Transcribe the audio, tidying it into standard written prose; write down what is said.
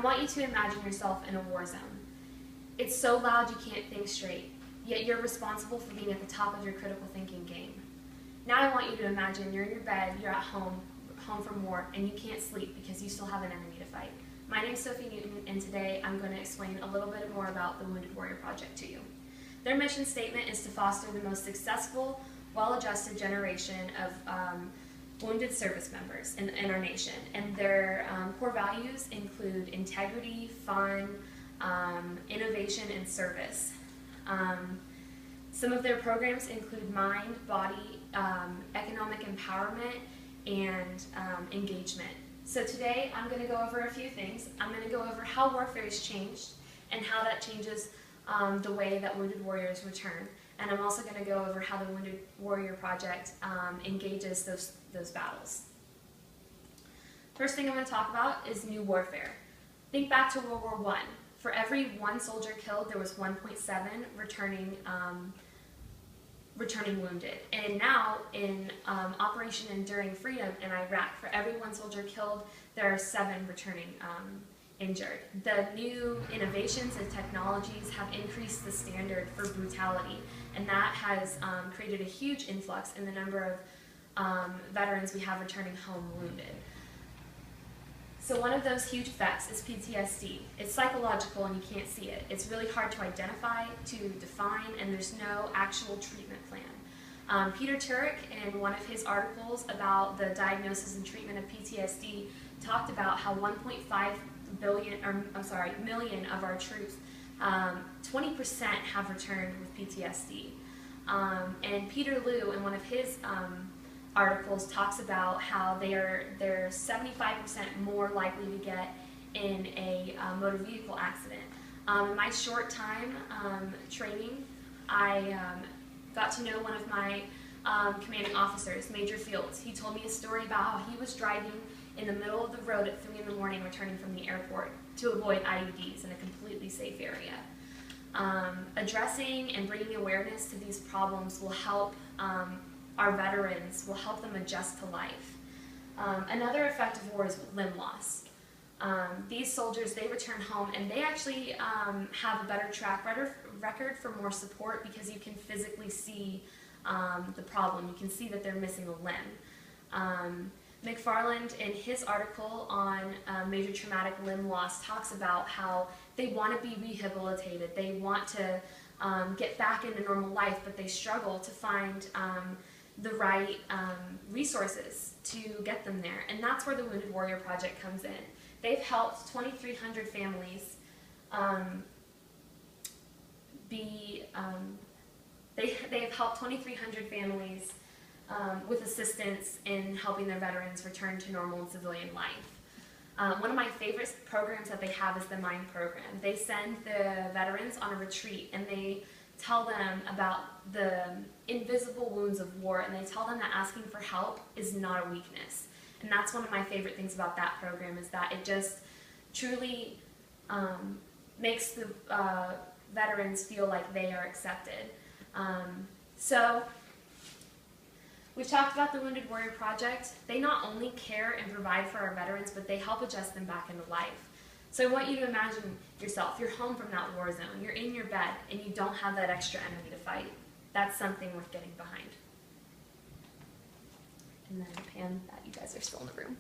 want you to imagine yourself in a war zone. It's so loud you can't think straight, yet you're responsible for being at the top of your critical thinking game. Now I want you to imagine you're in your bed, you're at home from war, and you can't sleep because you still have an enemy to fight. My name's Sophie Newton, and today I'm going to explain a little bit more about the Wounded Warrior Project to you. Their mission statement is to foster the most successful, well-adjusted generation of wounded service members in our nation. And their core values include integrity, fun, innovation, and service. Some of their programs include mind, body, economic empowerment, and engagement. So today I'm going to go over a few things. I'm going to go over how warfare has changed and how that changes the way that Wounded Warriors return. And I'm also going to go over how the Wounded Warrior Project engages those battles. First thing I'm going to talk about is new warfare. Think back to World War I. For every one soldier killed, there was 1.7 returning wounded. And now in Operation Enduring Freedom in Iraq, for every one soldier killed, there are 7 returning injured. The new innovations and technologies have increased the standard for brutality, and that has created a huge influx in the number of veterans we have returning home wounded. So one of those huge effects is PTSD. It's psychological and you can't see it. It's really hard to identify, to define, and there's no actual treatment plan. Peter Turek, in one of his articles about the diagnosis and treatment of PTSD, talked about how 1.5 million of our troops, 20% have returned with PTSD. And Peter Liu, in one of his articles, talks about how they're 75% more likely to get in a motor vehicle accident. In my short time training, I got to know one of my commanding officers, Major Fields. He told me a story about how he was driving in the middle of the road at 3 in the morning returning from the airport to avoid IEDs in a completely safe area. Addressing and bringing awareness to these problems will help our veterans, will help them adjust to life. Another effect of war is limb loss. These soldiers, they return home and they actually have a better track record for more support because you can physically see the problem. You can see that they're missing a limb. McFarland, in his article on major traumatic limb loss, talks about how they want to be rehabilitated. They want to get back into normal life, but they struggle to find the right resources to get them there. And that's where the Wounded Warrior Project comes in. They've helped 2,300 families they've helped 2,300 families with assistance in helping their veterans return to normal and civilian life. One of my favorite programs that they have is the MIND program. They send the veterans on a retreat and they tell them about the invisible wounds of war, and they tell them that asking for help is not a weakness. And that's one of my favorite things about that program, is that it just truly makes the veterans feel like they are accepted. So we've talked about the Wounded Warrior Project. They not only care and provide for our veterans, but they help adjust them back into life. So I want you to imagine yourself, you're home from that war zone, you're in your bed, and you don't have that extra enemy to fight. That's something worth getting behind. And then pan that you guys are still in the room.